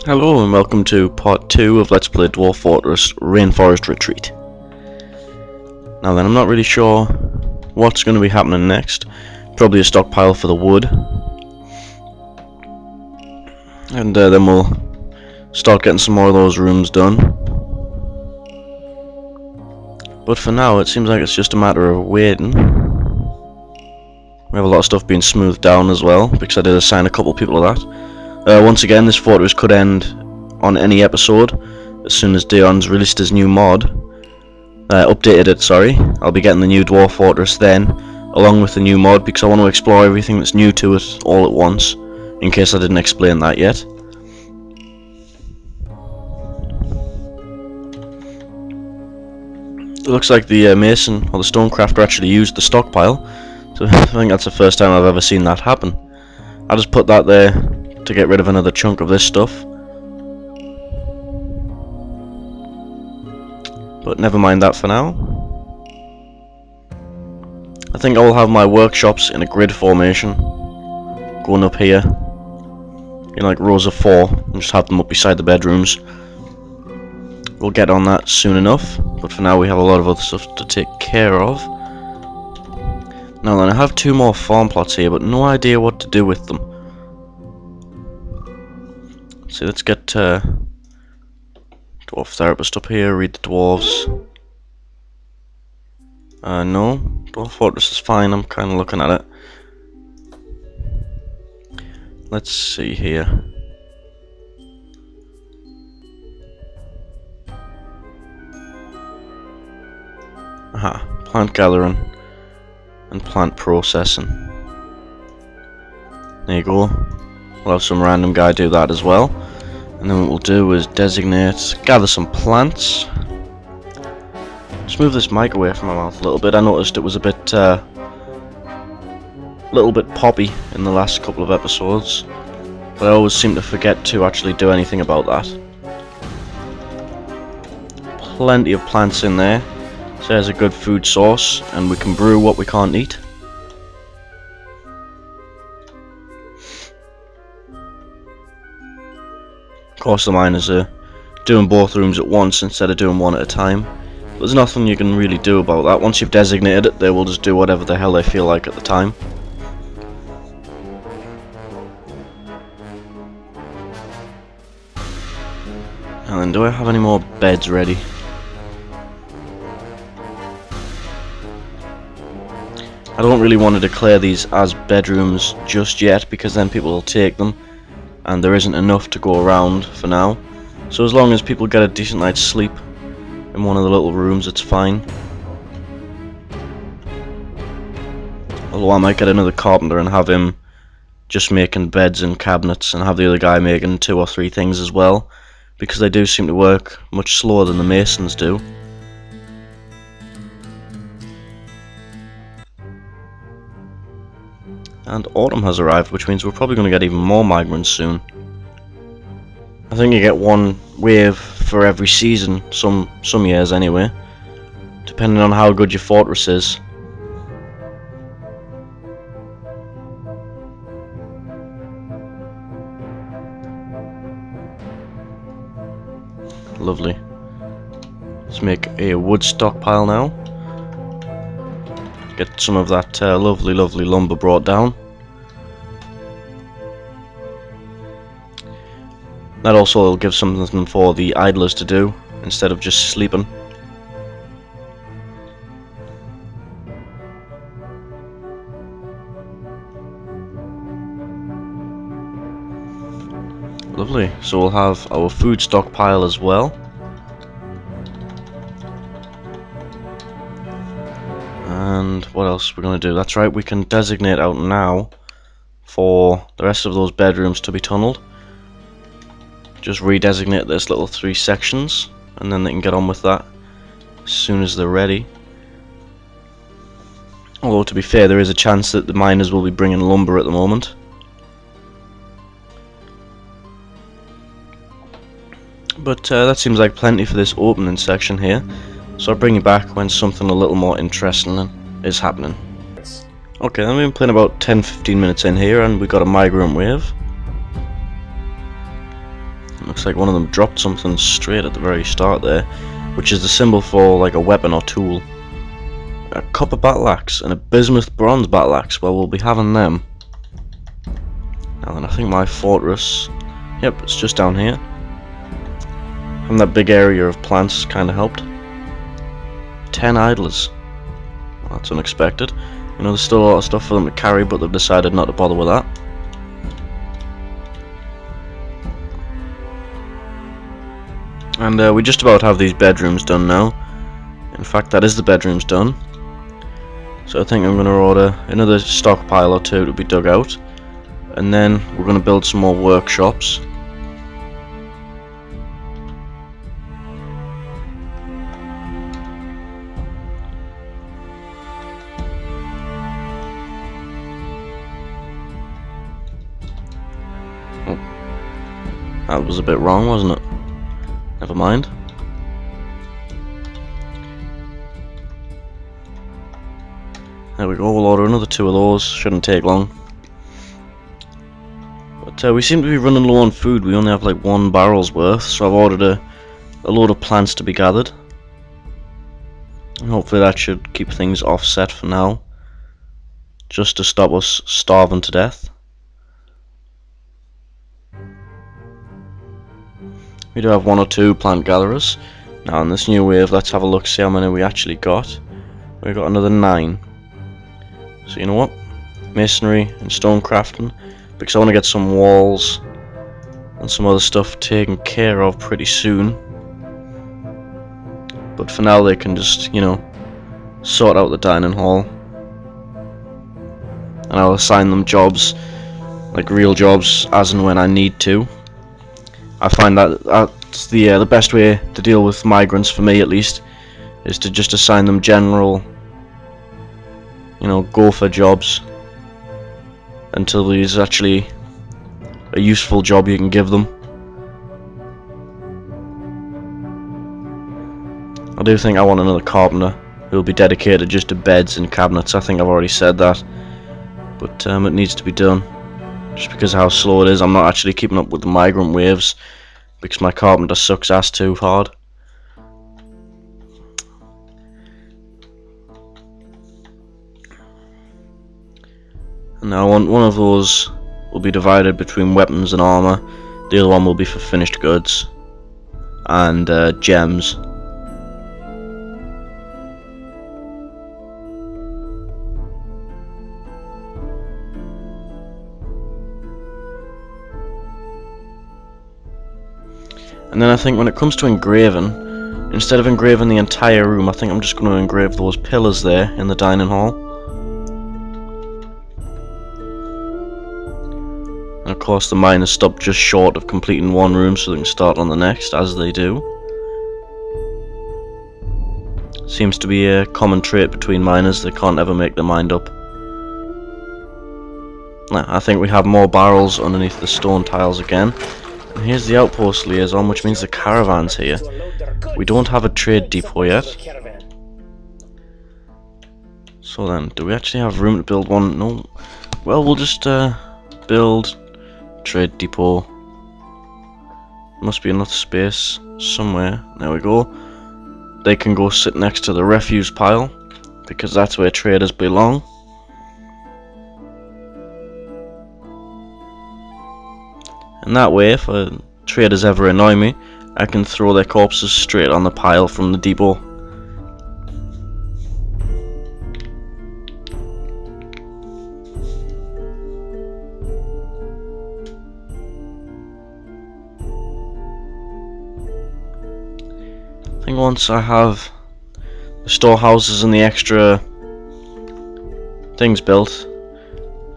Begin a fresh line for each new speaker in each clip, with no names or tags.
Hello and welcome to part 2 of Let's Play Dwarf Fortress-Rainforest Retreat. Now then, I'm not really sure what's going to be happening next. Probably a stockpile for the wood. And then we'll start getting some more of those rooms done. But for now, it seems like it's just a matter of waiting. We have a lot of stuff being smoothed down as well, because I did assign a couple people to that. Once again, this fortress could end on any episode as soon as Dion's released his new mod. Updated it, sorry. I'll be getting the new Dwarf Fortress then, along with the new mod, because I want to explore everything that's new to it all at once, in case I didn't explain that yet. It looks like the mason or the stonecrafter actually used the stockpile, so I think that's the first time I've ever seen that happen. I'll just put that there to get rid of another chunk of this stuff. But never mind that for now. I think I will have my workshops in a grid formation, going up here in like rows of 4, and just have them up beside the bedrooms. We'll get on that soon enough, but for now we have a lot of other stuff to take care of. Now then, I have 2 more farm plots here, but no idea what to do with them. So let's get Dwarf Therapist up here, read the dwarves. No, Dwarf Fortress is fine, I'm kind of looking at it. Let's see here. Aha, plant gathering and plant processing. There you go. We'll have some random guy do that as well. And then what we'll do is gather some plants. Just move this mic away from my mouth a little bit. I noticed it was a bit poppy in the last couple of episodes, but I always seem to forget to actually do anything about that. Plenty of plants in there, so there's a good food source, and we can brew what we can't eat. Of course, the miners are doing both rooms at once instead of doing one at a time. But there's nothing you can really do about that. Once you've designated it, they will just do whatever the hell they feel like at the time. And then, do I have any more beds ready? I don't really want to declare these as bedrooms just yet, because then people will take them, and there isn't enough to go around for now. So as long as people get a decent night's sleep in one of the little rooms, it's fine. Although I might get another carpenter and have him just making beds and cabinets, and have the other guy making 2 or 3 things as well, because they do seem to work much slower than the masons do. And autumn has arrived, which means we're probably going to get even more migrants soon. I think you get 1 wave for every season, some years anyway, depending on how good your fortress is. Lovely. Let's make a wood stockpile now. Get some of that lovely lumber brought down. That also will give something for the idlers to do instead of just sleeping. Lovely. So we'll have our food stockpile as well. And what else we're going to do? That's right, we can designate out now for the rest of those bedrooms to be tunneled. Just redesignate this little 3 sections, and then they can get on with that as soon as they're ready. Although, to be fair, there is a chance that the miners will be bringing lumber at the moment. But that seems like plenty for this opening section here. So I'll bring you back when something a little more interesting is happening. Okay, then we've been playing about 10-15 minutes in here, and we got a migrant wave. Looks like one of them dropped something straight at the very start there, which is the symbol for like a weapon or tool. A copper battle axe and a bismuth bronze battle axe. Well, we'll be having them. Now then, I think my fortress, yep, it's just down here. Having that big area of plants kind of helped. 10 idlers. Well, that's unexpected. You know, there's still a lot of stuff for them to carry, but they've decided not to bother with that. And we just about have these bedrooms done now. In fact, that is the bedrooms done. So I think I'm going to order another stockpile or two to be dug out. And then we're going to build some more workshops. Oh, that was a bit wrong, wasn't it? Never mind. There we go, we'll order another 2 of those, shouldn't take long. But we seem to be running low on food. We only have like 1 barrel's worth, so I've ordered a load of plants to be gathered. And hopefully that should keep things offset for now, just to stop us starving to death. We do have 1 or 2 plant gatherers. Now in this new wave, let's have a look, see how many we actually got. We got another 9. So you know what? Masonry and stone crafting, because I want to get some walls and some other stuff taken care of pretty soon. But for now they can just, you know, sort out the dining hall. And I'll assign them jobs, like real jobs, as and when I need to. I find that that's the best way to deal with migrants, for me at least, is to just assign them general, you know, go for jobs until there's actually a useful job you can give them. I do think I want another carpenter who will be dedicated just to beds and cabinets. I think I've already said that, but it needs to be done. Just because of how slow it is, I'm not actually keeping up with the migrant waves because my carpenter sucks ass too hard. And now one of those will be divided between weapons and armor. The other one will be for finished goods and gems. And then I think when it comes to engraving, instead of engraving the entire room, I think I'm just going to engrave those pillars there in the dining hall. And of course the miners stopped just short of completing one room, so they can start on the next, as they do. Seems to be a common trait between miners, they can't ever make their mind up. Now, I think we have more barrels underneath the stone tiles again. And here's the outpost liaison, which means the caravan's here. We don't have a trade depot yet. So then, do we actually have room to build one? No. Well, we'll just build trade depot. Must be enough space somewhere. There we go. They can go sit next to the refuse pile, because that's where traders belong. And that way, if traders ever annoy me, I can throw their corpses straight on the pile from the depot. I think once I have the storehouses and the extra things built,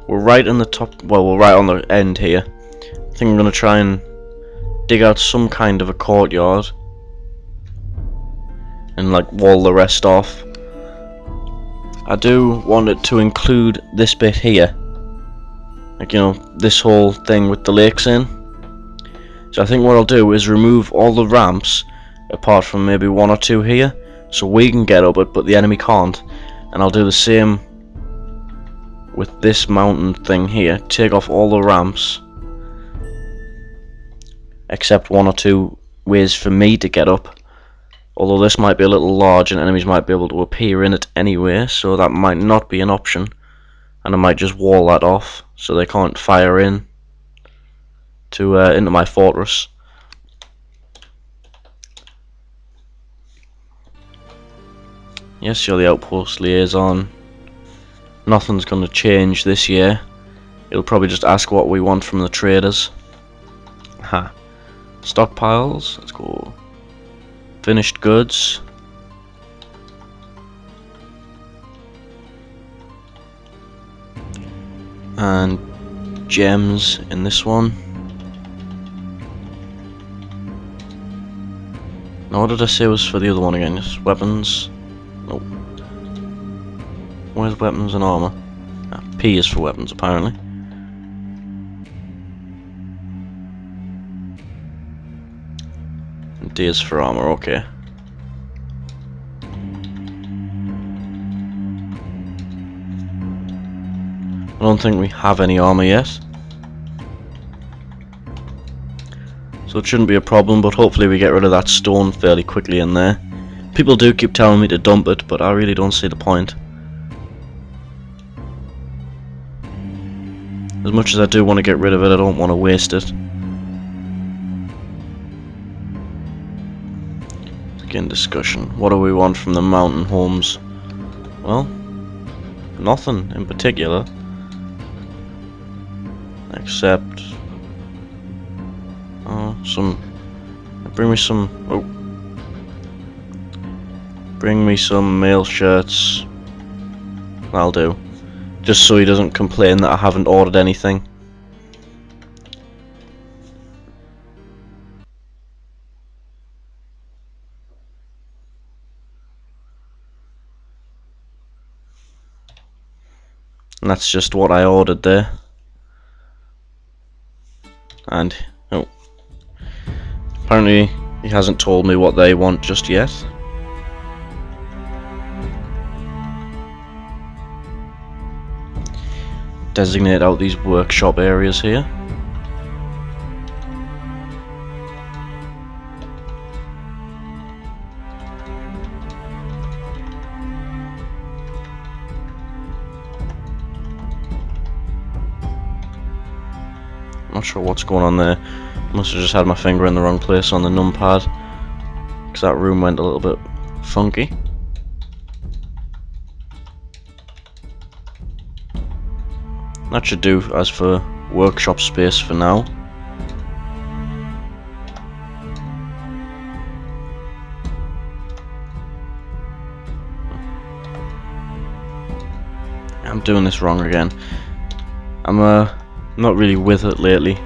we're right in the top, well, we're right on the end here. I think I'm going to try and dig out some kind of a courtyard and like wall the rest off. I do want it to include this bit here, like, you know, this whole thing with the lakes in. So I think what I'll do is remove all the ramps apart from maybe 1 or 2 here, so we can get up it but the enemy can't. And I'll do the same with this mountain thing here, take off all the ramps except one or two ways for me to get up. Although this might be a little large and enemies might be able to appear in it anyway, so that might not be an option. And I might just wall that off so they can't fire in to into my fortress. Yes, you're the outpost liaison. Nothing's going to change this year. It'll probably just ask what we want from the traders. Ha. Stockpiles. Let's go. Finished goods. And gems in this one. Now what did I say was for the other one again? Just weapons. Nope. Where's weapons and armor? Ah, P is for weapons apparently. And D is for armor, okay. I don't think we have any armor yet, so it shouldn't be a problem, but hopefully we get rid of that stone fairly quickly in there. People do keep telling me to dump it, but I really don't see the point. As much as I do want to get rid of it, I don't want to waste it. Again, discussion. What do we want from the mountain homes? Well, nothing in particular. Except bring me some mail shirts. That'll do. Just so he doesn't complain that I haven't ordered anything. And that's just what I ordered there. And oh, apparently he hasn't told me what they want just yet. Designate out these workshop areas here. Not sure what's going on there. Must have just had my finger in the wrong place on the numpad, because that room went a little bit funky. That should do as for workshop space for now. I'm doing this wrong again. I'm not really with it lately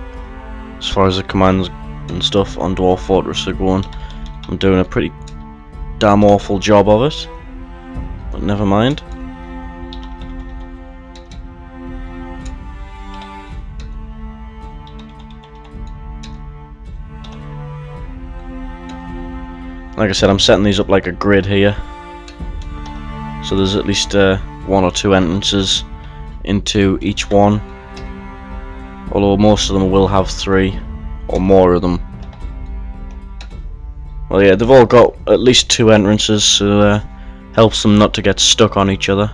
as far as the commands and stuff on Dwarf Fortress are going. I'm doing a pretty damn awful job of it, but never mind. Like I said, I'm setting these up like a grid here, so there's at least one or two entrances into each one. Although most of them will have 3 or more of them. Well, yeah, they've all got at least 2 entrances, so helps them not to get stuck on each other.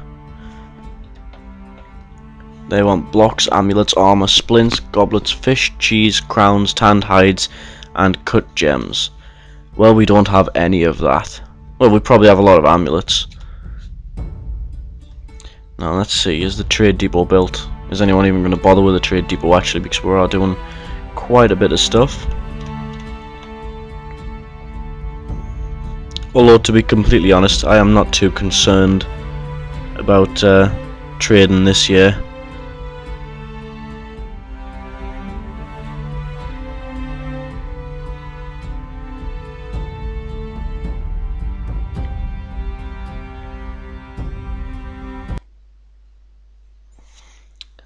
They want blocks, amulets, armor, splints, goblets, fish, cheese, crowns, tanned hides, and cut gems. Well, we don't have any of that. Well, we probably have a lot of amulets. Now, let's see, is the trade depot built? Is anyone even going to bother with the trade depot actually, because we are doing quite a bit of stuff. Although, to be completely honest, I am not too concerned about trading this year.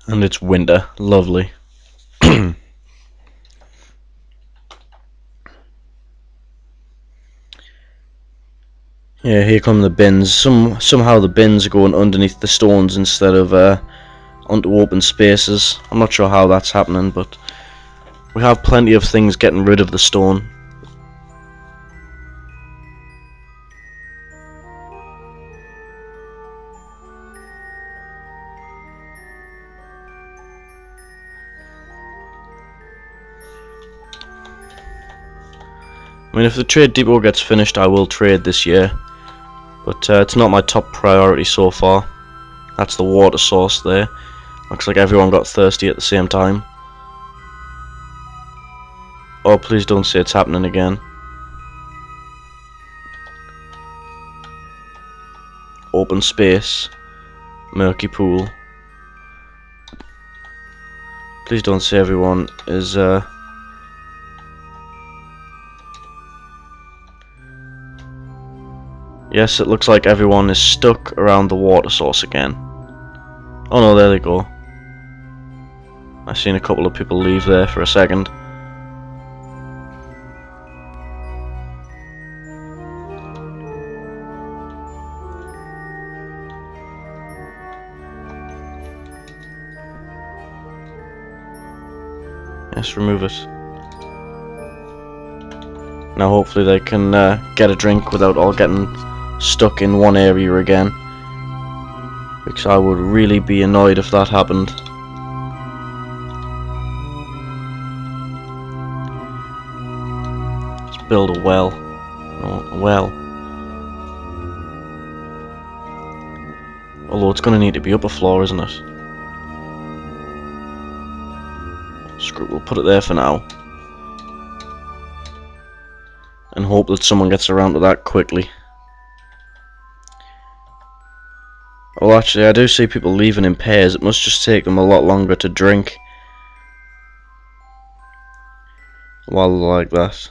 And it's winter, lovely. Yeah, here come the bins. Somehow the bins are going underneath the stones instead of onto open spaces. I'm not sure how that's happening, but We have plenty of things getting rid of the stone. I mean, if the trade depot gets finished, I will trade this year, but it's not my top priority so far. That's the water source there. Looks like everyone got thirsty at the same time. Oh, please don't say it's happening again. Open space. Murky pool. Please don't say everyone is Yes, it looks like everyone is stuck around the water source again. Oh no, there they go. I've seen a couple of people leave there for a second. Yes, remove it. Now hopefully they can get a drink without all getting stuck in one area again, because I would really be annoyed if that happened. Let's build a well. No, a well. Although it's going to need to be up a floor, isn't it? Screw it, we'll put it there for now. And hope that someone gets around to that quickly. Well, actually, I do see people leaving in pairs. It must just take them a lot longer to drink while they're like that.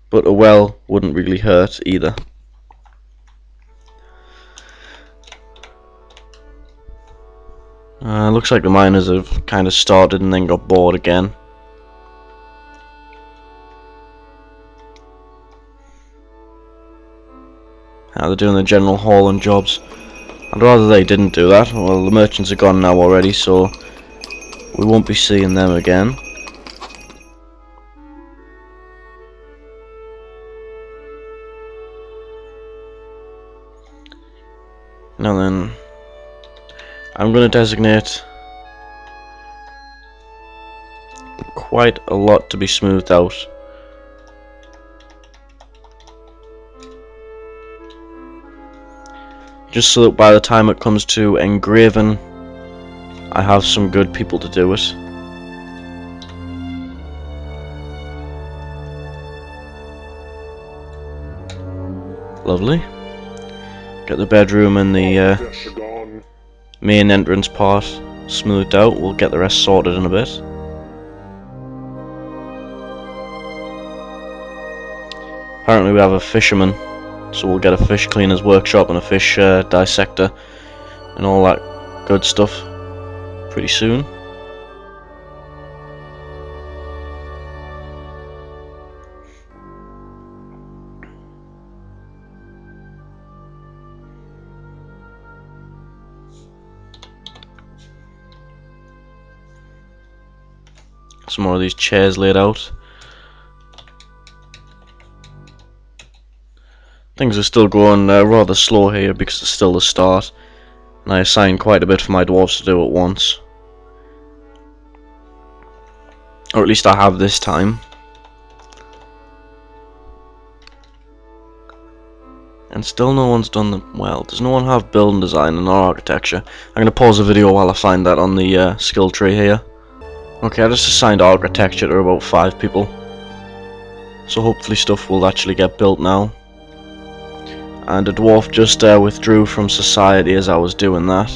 But a well wouldn't really hurt either. Looks like the miners have kind of started and then got bored again. They're doing the general hauling jobs. I'd rather they didn't do that. Well, the merchants are gone now already, so we won't be seeing them again. Now then, I'm going to designate quite a lot to be smoothed out. Just so that by the time it comes to engraving, I have some good people to do it. Lovely. Get the bedroom and the main entrance part smoothed out. We'll get the rest sorted in a bit. Apparently we have a fisherman, so we'll get a fish cleaner's workshop and a fish dissector and all that good stuff pretty soon. Some more of these chairs laid out. Things are still going rather slow here because it's still the start, and I assigned quite a bit for my dwarves to do at once. Or at least I have this time. And still no one's done them well. Does no one have building design and architecture? I'm going to pause the video while I find that on the skill tree here. Okay, I just assigned architecture to about 5 people. So hopefully stuff will actually get built now. And a dwarf just withdrew from society as I was doing that.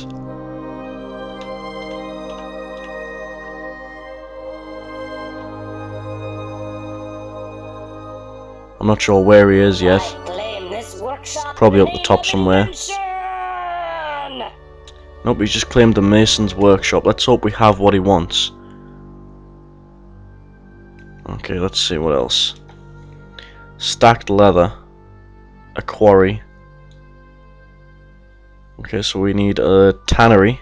I'm not sure where he is yet. Probably up the top somewhere. Nope, he's just claimed the mason's workshop. Let's hope we have what he wants. Okay, let's see what else. Stacked leather. A quarry. Okay, so we need a tannery.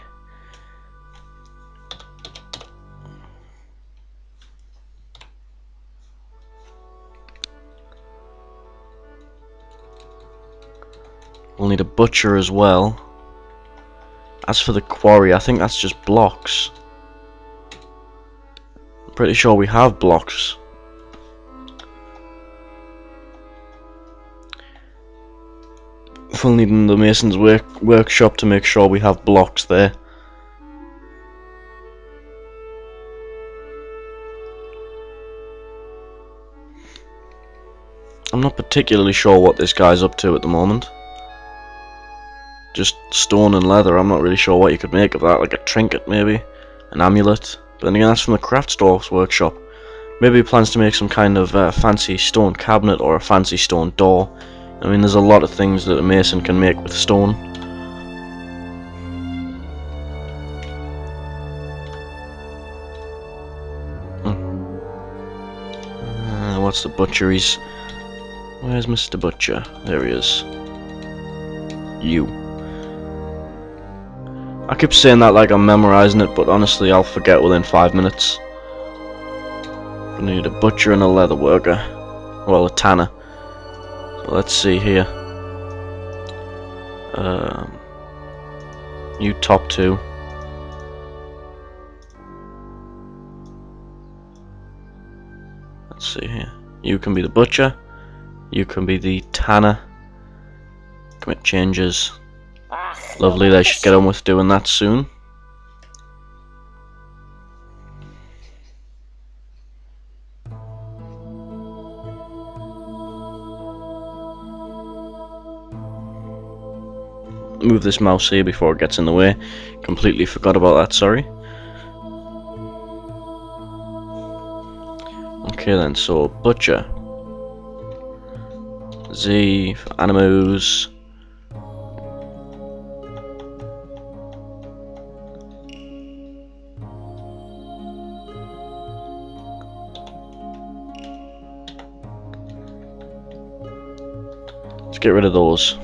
We'll need a butcher as well. As for the quarry, I think that's just blocks. I'm pretty sure we have blocks. We'll need in the mason's workshop to make sure we have blocks there. I'm not particularly sure what this guy's up to at the moment. Just stone and leather. I'm not really sure what you could make of that, like a trinket maybe, an amulet. But then again, that's from the craftsdwarf's workshop. Maybe he plans to make some kind of fancy stone cabinet or a fancy stone door. I mean, there's a lot of things that a mason can make with stone. What's the butcheries? Where's Mr. Butcher? There he is. You. I keep saying that like I'm memorizing it, but honestly I'll forget within 5 minutes. I need a butcher and a leather worker. Well, a tanner. So let's see here. You top 2. Let's see here. You can be the butcher. You can be the tanner. Commit changes. Lovely, they should get on with doing that soon. Move this mouse here before it gets in the way. Completely forgot about that, sorry. Okay then, so butcher. Z for animals. Let's get rid of those.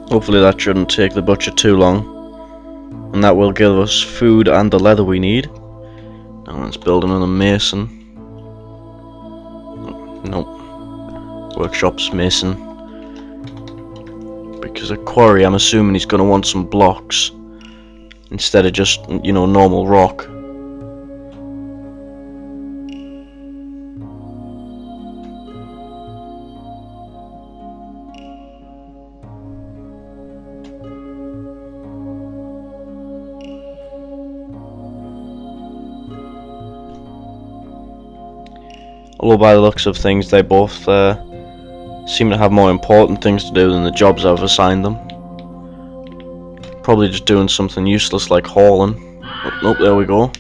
Hopefully that shouldn't take the butcher too long. And that will give us food and the leather we need. Now let's build another mason. Nope. Workshop's mason. Because a quarry, I'm assuming he's going to want some blocks. Instead of just, you know, normal rock. Although by the looks of things they both seem to have more important things to do than the jobs I've assigned them. Probably just doing something useless like hauling. Oh, nope, there we go.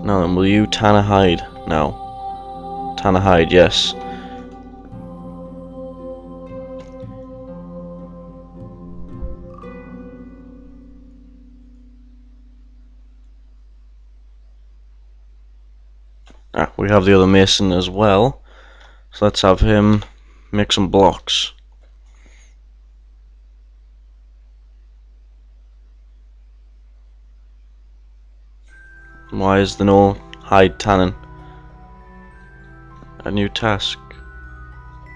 Now then, will you tan a hide? No. Tan a hide, yes. Ah, we have the other mason as well, so let's have him make some blocks. Why is there no hide tanning? A new task.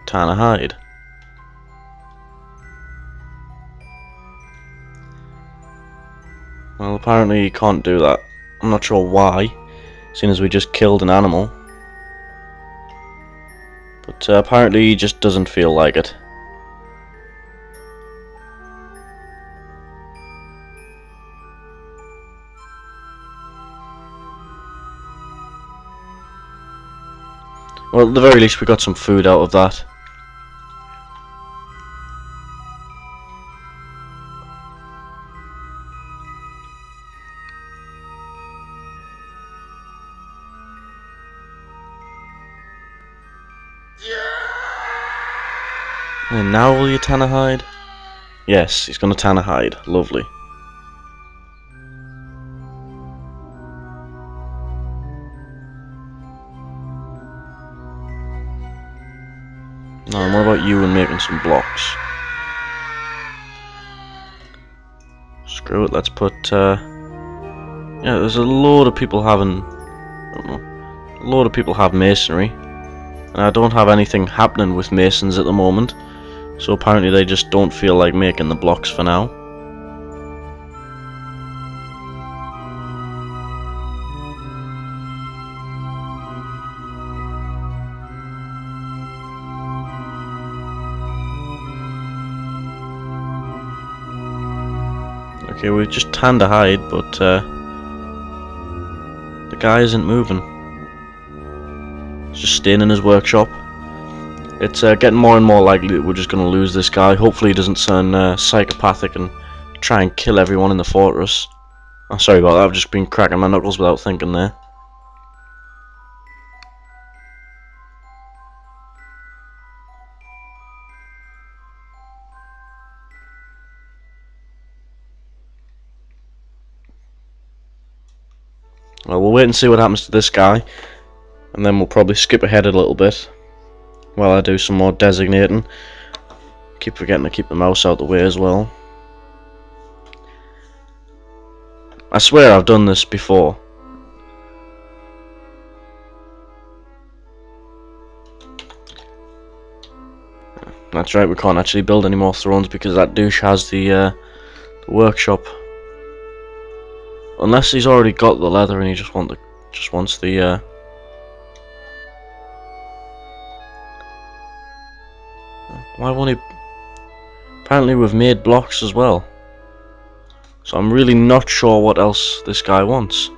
Tan a hide. Well, apparently you can't do that. I'm not sure why, seeing as we just killed an animal. But apparently he just doesn't feel like it. Well, at the very least we got some food out of that. And now will you tan a hide? Yes, he's gonna tan a hide. Lovely. Now, what about you and making some blocks? Screw it, let's put Yeah, there's a load of people having, I don't know, a load of people have masonry, and I don't have anything happening with masons at the moment, so apparently they just don't feel like making the blocks for now. Okay, we've just tanned a hide, but the guy isn't moving. He's just staying in his workshop. It's getting more and more likely that we're just going to lose this guy. Hopefully he doesn't turn psychopathic and try and kill everyone in the fortress. Oh, sorry about that, I've just been cracking my knuckles without thinking there. Well, we'll wait and see what happens to this guy, and then we'll probably skip ahead a little bit while I do some more designating. Keep forgetting to keep the mouse out the way as well. I swear I've done this before. That's right, we can't actually build any more thrones because that douche has the workshop. Unless he's already got the leather and he just wants the why won't he? Apparently we've made blocks as well. So I'm really not sure what else this guy wants.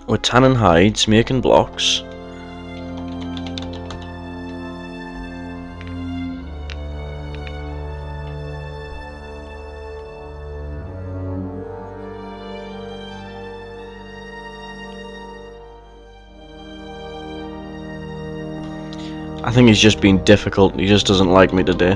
We're tanning hides, making blocks. I think he's just being difficult, he just doesn't like me today.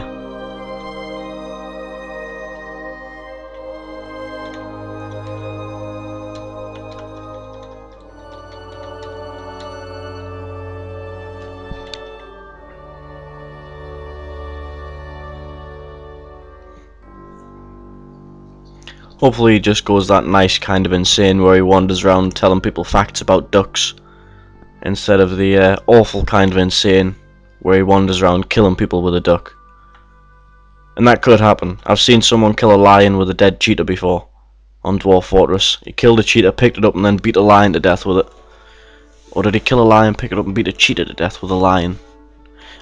Hopefully he just goes that nice kind of insane where he wanders around telling people facts about ducks, instead of the awful kind of insane where he wanders around killing people with a duck. And that could happen. I've seen someone kill a lion with a dead cheetah before on Dwarf Fortress. He killed a cheetah, picked it up and then beat a lion to death with it. Or did he kill a lion, pick it up and beat a cheetah to death with a lion?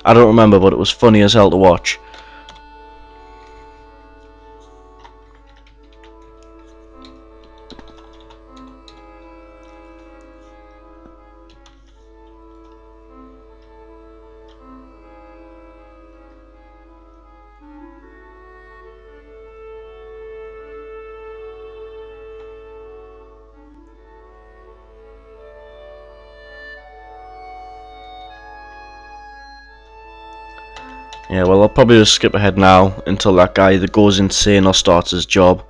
I don't remember, but it was funny as hell to watch. Yeah, well, I'll probably just skip ahead now until that guy either goes insane or starts his job,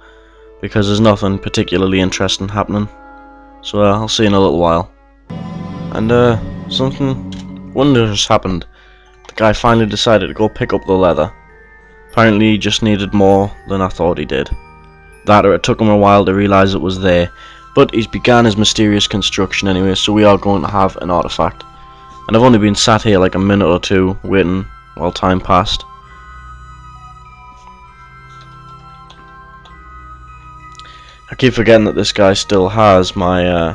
because there's nothing particularly interesting happening. So I'll see you in a little while. And something wondrous happened. The guy finally decided to go pick up the leather. Apparently he just needed more than I thought he did. That, or it took him a while to realise it was there. But he's began his mysterious construction anyway, so we are going to have an artifact. And I've only been sat here like a minute or two waiting while time passed. I keep forgetting that this guy still has my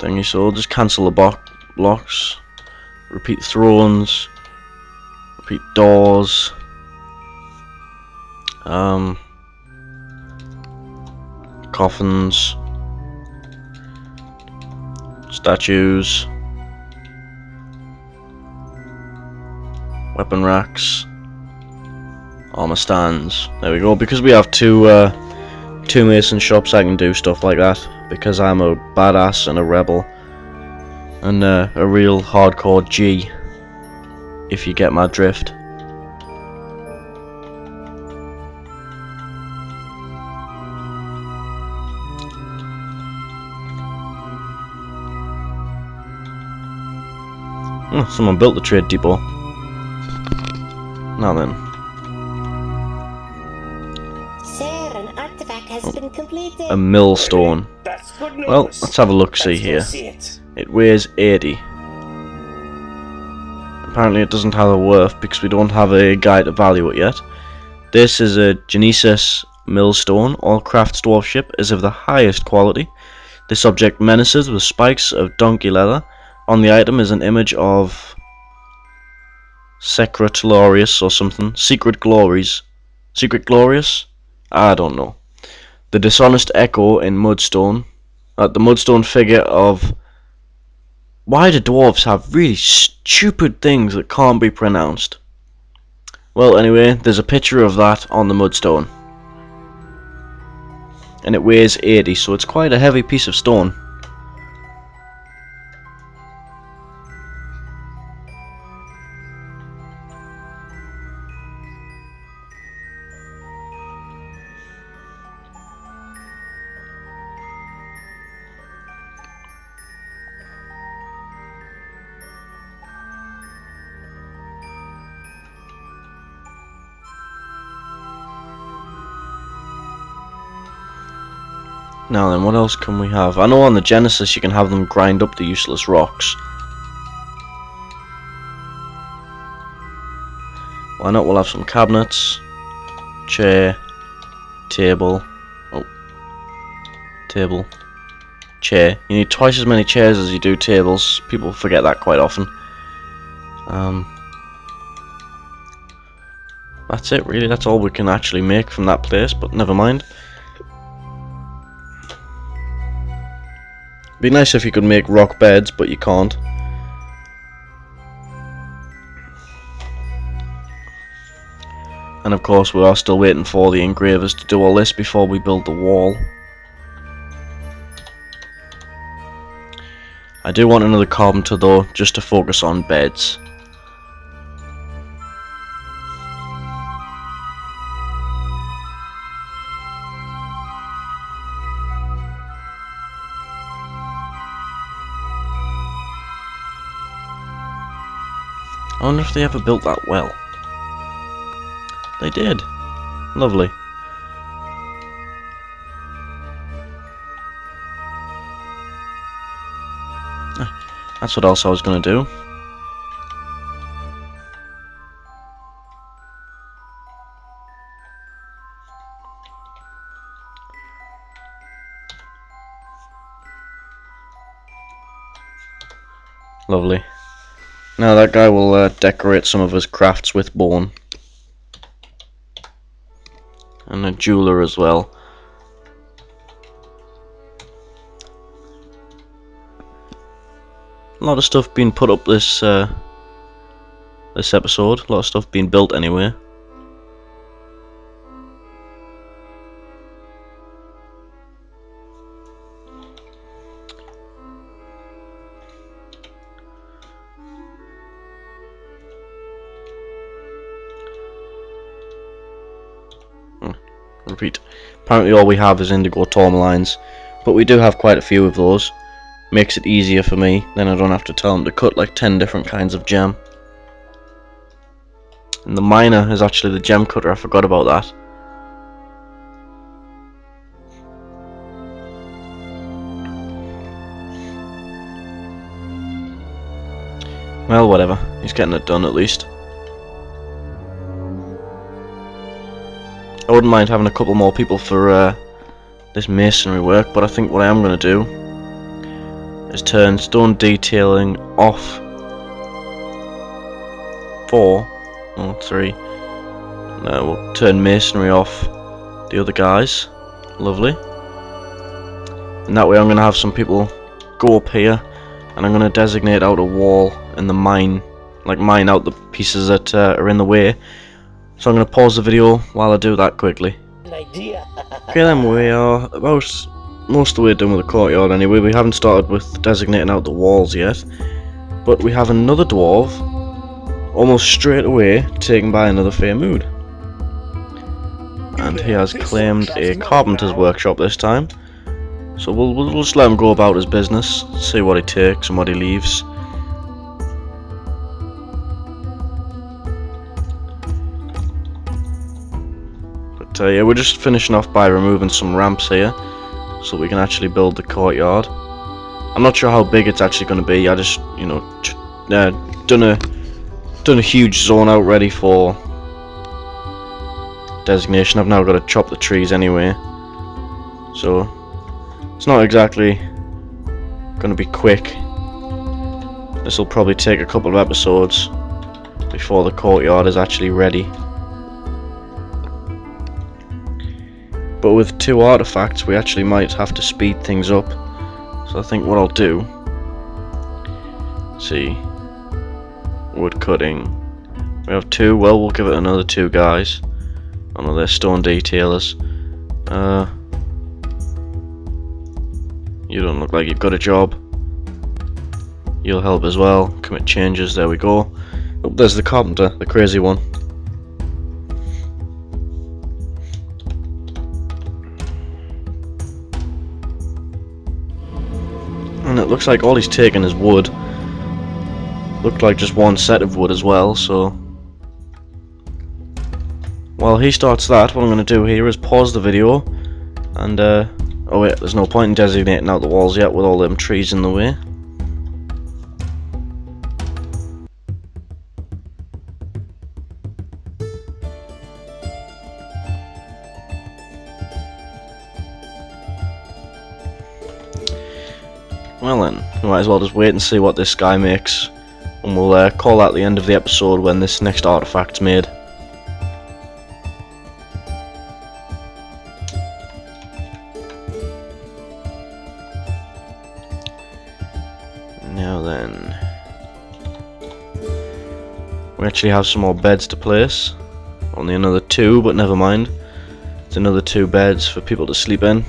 thingy, so I'll just cancel the blocks, repeat thrones, repeat doors, coffins, statues, weapon racks, armor stands. There we go. Because we have two mason shops, I can do stuff like that. Because I'm a badass and a rebel, and a real hardcore G, if you get my drift. Oh, someone built the trade depot. Now then.
artifact has been completed.
A millstone.
That's good news.
Well, let's have a look-see here.
See it.
It weighs 80. Apparently it doesn't have a worth because we don't have a guide to value it yet. This is a Genesis millstone. All crafts dwarfship is of the highest quality. This object menaces with spikes of donkey leather. On the item is an image of Secret Glorious or something. Secret Glories. Secret Glorious? I don't know. The dishonest echo in Mudstone. The Mudstone figure of... Why do dwarves have really stupid things that can't be pronounced? Well, anyway, there's a picture of that on the Mudstone. And it weighs 80, so it's quite a heavy piece of stone. Now then, what else can we have? I know on the Genesis you can have them grind up the useless rocks. Why not? We'll have some cabinets, chair, table, table, chair. You need twice as many chairs as you do tables. People forget that quite often. That's it really, that's all we can actually make from that place, but never mind. Be nice if you could make rock beds, but you can't. And of course we are still waiting for the engravers to do all this before we build the wall. I do want another carpenter though, just to focus on beds. I wonder if they ever built that well. They did. Lovely. That's what else I was going to do. Lovely. Now that guy will decorate some of his crafts with bone. And a jeweler as well. A lot of stuff being put up this this episode. A lot of stuff being built anyway. Repeat. Apparently all we have is indigo tourmalines, but we do have quite a few of those. Makes it easier for me, then I don't have to tell them to cut like 10 different kinds of gem. And the miner is actually the gem cutter, I forgot about that. Well, whatever, he's getting it done at least. I wouldn't mind having a couple more people for this masonry work, but I think what I am going to do is turn stone detailing off for 3. No, we'll turn masonry off the other guys. Lovely. And that way I'm going to have some people go up here, and I'm going to designate out a wall in the mine, like mine out the pieces that are in the way. So I'm going to pause the video while I do that quickly. Okay then, we are about most of the way done with the courtyard anyway. We haven't started with designating out the walls yet. But we have another dwarf almost straight away taken by another fair mood. And he has claimed a carpenter's workshop this time. So we'll just let him go about his business, see what he takes and what he leaves. But yeah, we're just finishing off by removing some ramps here, so we can actually build the courtyard. I'm not sure how big it's actually going to be. I just, you know, done a huge zone out ready for designation. I've now got to chop the trees anyway, so it's not exactly going to be quick. This will probably take a couple of episodes before the courtyard is actually ready. But with 2 artifacts, we actually might have to speed things up. So I think what I'll do, see, wood cutting. We have 2. Well, we'll give it another 2 guys. Oh no, they're stone detailers. You don't look like you've got a job. You'll help as well. Commit changes. There we go. Oh, there's the carpenter, the crazy one. And it looks like all he's taken is wood. Looked like just 1 set of wood as well, so while he starts that, what I'm going to do here is pause the video and oh wait, there's no point in designating out the walls yet with all them trees in the way. Well then, we might as well just wait and see what this guy makes, and we'll call that the end of the episode when this next artifact's made. Now then, we actually have some more beds to place. Only another 2, but never mind. It's another 2 beds for people to sleep in.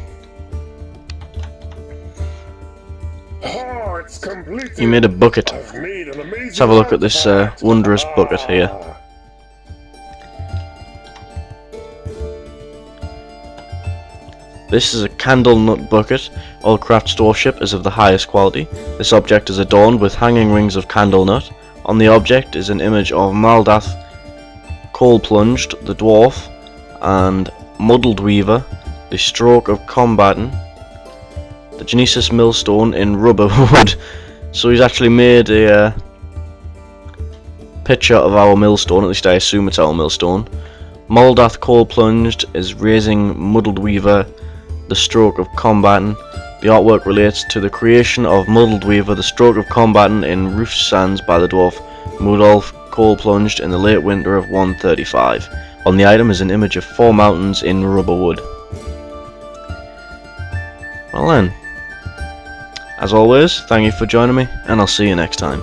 You made a bucket. Let's have a look at this wondrous bucket here. This is a candle nut bucket. All craft storeship is of the highest quality. This object is adorned with hanging rings of candle nut. On the object is an image of Maldath, Coal Plunged, the Dwarf, and Muddled Weaver, the Stroke of Combatant, the Genesis Millstone in rubber wood. So he's actually made a picture of our millstone, at least I assume it's our millstone. Maldath Coal Plunged is raising Muddled Weaver, the Stroke of Combatant. The artwork relates to the creation of Muddled Weaver, the Stroke of Combatant in Roof Sands by the dwarf Mudolf Coal Plunged in the late winter of 135. On the item is an image of 4 mountains in rubber wood. Well then, as always, thank you for joining me, and I'll see you next time.